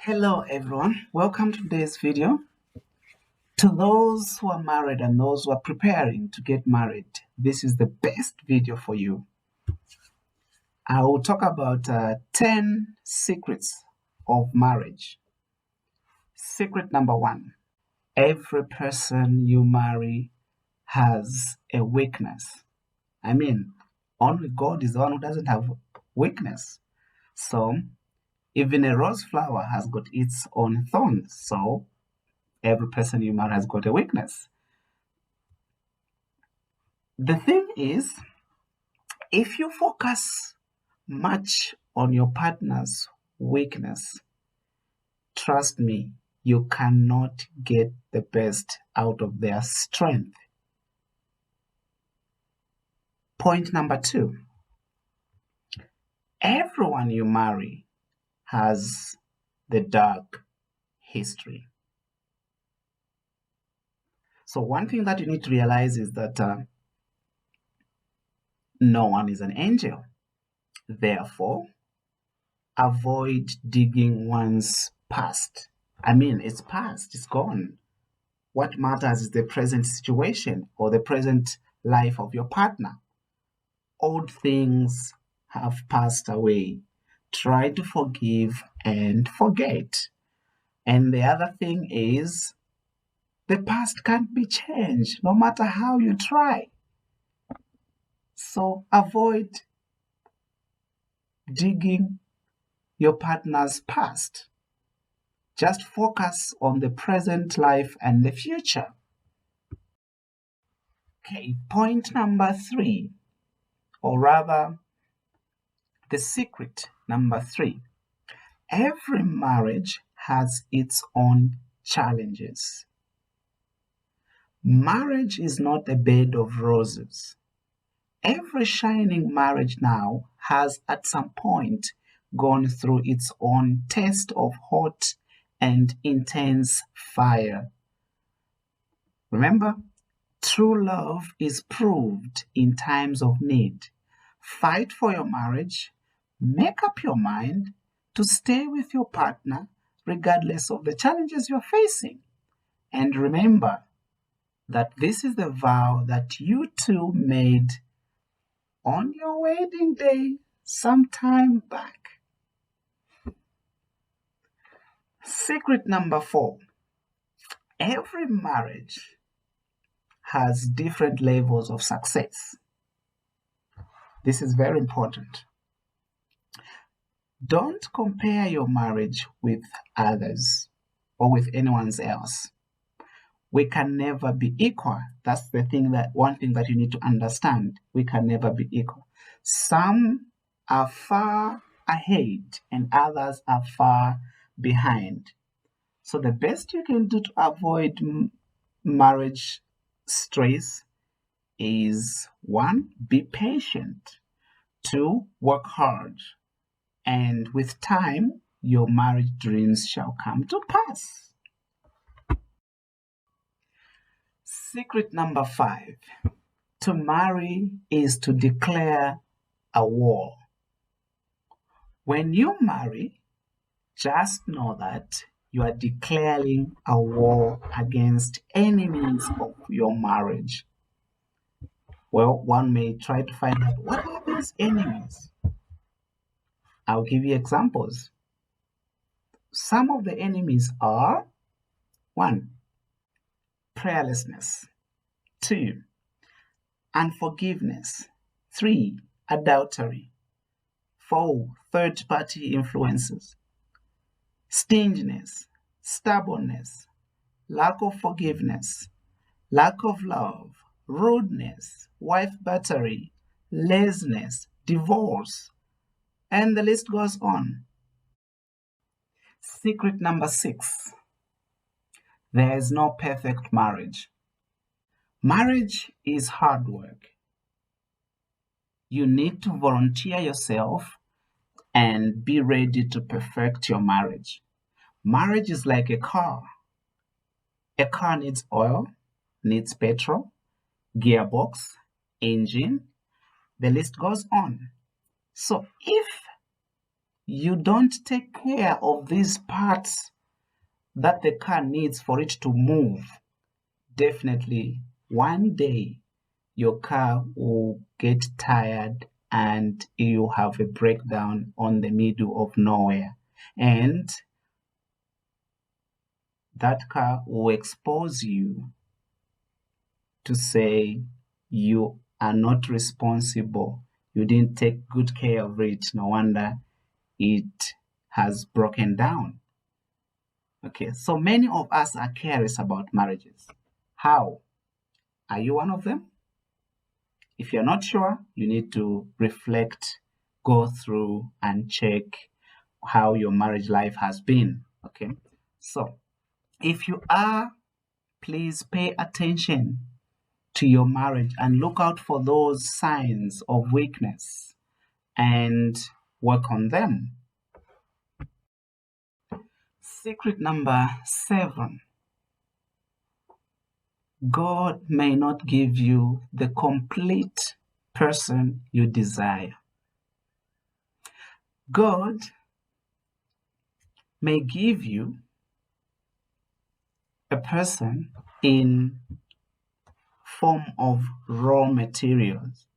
Hello everyone, welcome to today's video. To those who are married and those who are preparing to get married, this is the best video for you. I will talk about 10 secrets of marriage. Secret number 1, every person you marry has a weakness. I mean, only God is the one who doesn't have weakness. So, even a rose flower has got its own thorns. So, every person you marry has got a weakness. The thing is, if you focus much on your partner's weakness, trust me, you cannot get the best out of their strength. Point number 2, everyone you marry has the dark history. So, one thing that you need to realize is that no one is an angel. Therefore, avoid digging one's past. I mean, it's past, it's gone. What matters is the present situation or the present life of your partner. Old things have passed away. Try to forgive and forget. And the other thing is, the past can't be changed no matter how you try. So avoid digging your partner's past. Just focus on the present life and the future. Okay, point number 3, or rather, the secret number 3. Every marriage has its own challenges. Marriage is not a bed of roses. Every shining marriage now has at some point gone through its own test of hot and intense fire. Remember, true love is proved in times of need. Fight for your marriage. Make up your mind to stay with your partner regardless of the challenges you're facing. And remember that this is the vow that you two made on your wedding day some time back. Secret number 4, every marriage has different levels of success. This is very important. Don't compare your marriage with others or with anyone else. We can never be equal. That's one thing that you need to understand. We can never be equal. Some are far ahead and others are far behind. So the best you can do to avoid marriage stress is 1, be patient. 2, work hard. And with time, your marriage dreams shall come to pass. Secret number 5, to marry is to declare a war. When you marry, just know that you are declaring a war against enemies of your marriage. Well, one may try to find out what are these enemies. I'll give you examples. Some of the enemies are 1, prayerlessness. 2, unforgiveness. 3, adultery. 4, third-party influences. Stinginess, stubbornness, lack of forgiveness, lack of love, rudeness, wife battery, laziness, divorce, and the list goes on. Secret number 6, there is no perfect marriage. Marriage is hard work. You need to volunteer yourself and be ready to perfect your marriage. Marriage is like a car. A car needs oil, needs petrol, gearbox, engine, the list goes on. So if you don't take care of these parts that the car needs for it to move, definitely one day your car will get tired and you have a breakdown on the middle of nowhere. And that car will expose you to say you are not responsible. You didn't take good care of it. No wonder it has broken down. Okay, so many of us are curious about marriages. How? Are you one of them? If you're not sure, you need to reflect, go through, and check how your marriage life has been. Okay, so if you are, please pay attention to your marriage and look out for those signs of weakness and work on them. Secret number 7: God may not give you the complete person you desire. God may give you a person in form of raw materials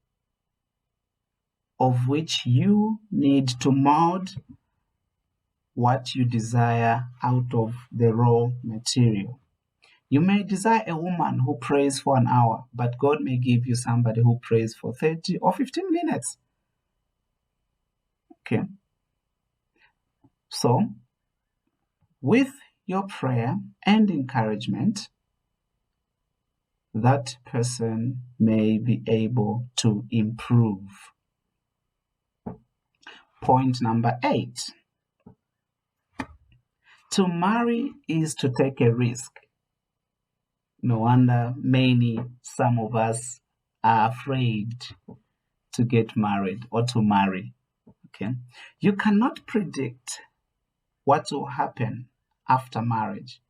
of which you need to mold what you desire out of the raw material. You may desire a woman who prays for an hour, but God may give you somebody who prays for 30 or 15 minutes. Okay. So, with your prayer and encouragement, that person may be able to improve. Point number 8: to marry is to take a risk. No wonder some of us are afraid to get married or to marry. Okay, you cannot predict what will happen after marriage.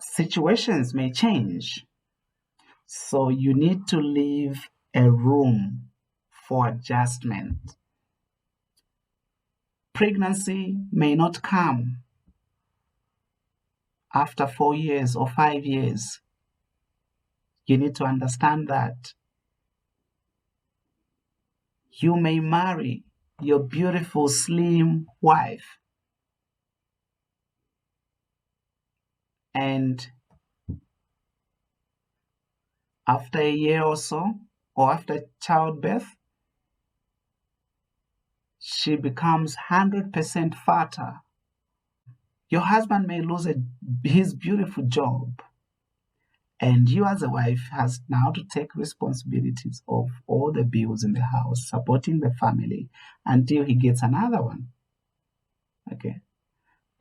Situations may change, so you need to leave a room for adjustment. Pregnancy may not come after 4 years or 5 years. You need to understand that. You may marry your beautiful, slim wife, and after a year or so, or after childbirth, she becomes 100% fatter. Your husband may lose his beautiful job, and you as a wife has now to take responsibilities of all the bills in the house, supporting the family until he gets another one. Okay.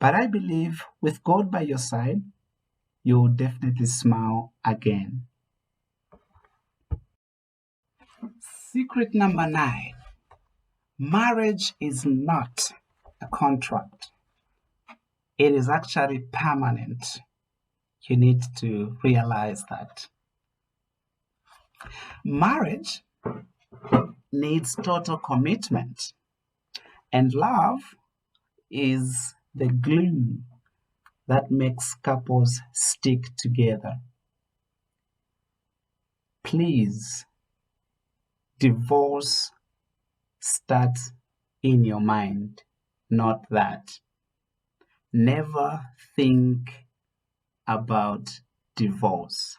But I believe with God by your side, you'll definitely smile again. Secret number 9: marriage is not a contract. It is actually permanent. You need to realize that. Marriage needs total commitment, and love is the glue that makes couples stick together. Please, divorce starts in your mind, not that. Never think about divorce.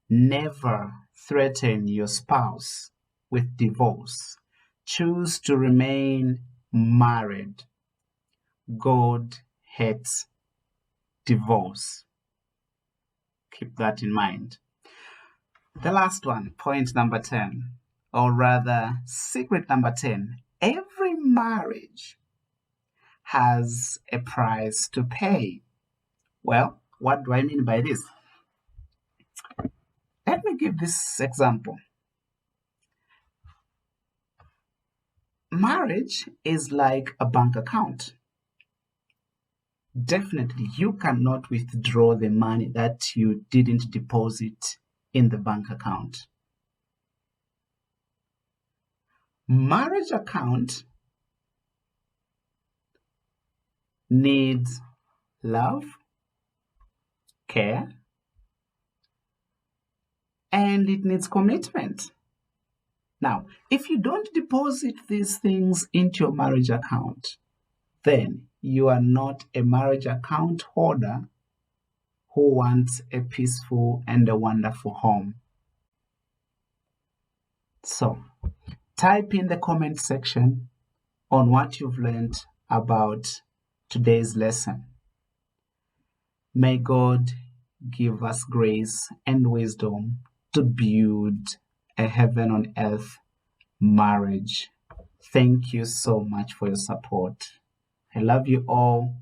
Never threaten your spouse with divorce. Choose to remain married. God hates divorce. Keep that in mind. The last one, point number 10, or rather, secret number 10. Every marriage has a price to pay. Well, what do I mean by this? Let me give this example. Marriage is like a bank account. Definitely, you cannot withdraw the money that you didn't deposit in the bank account. Marriage account needs love, care, and it needs commitment. Now, if you don't deposit these things into your marriage account, then you are not a marriage account holder who wants a peaceful and a wonderful home. So, type in the comment section on what you've learned about today's lesson. May God give us grace and wisdom to build a heaven on earth marriage. Thank you so much for your support. I love you all.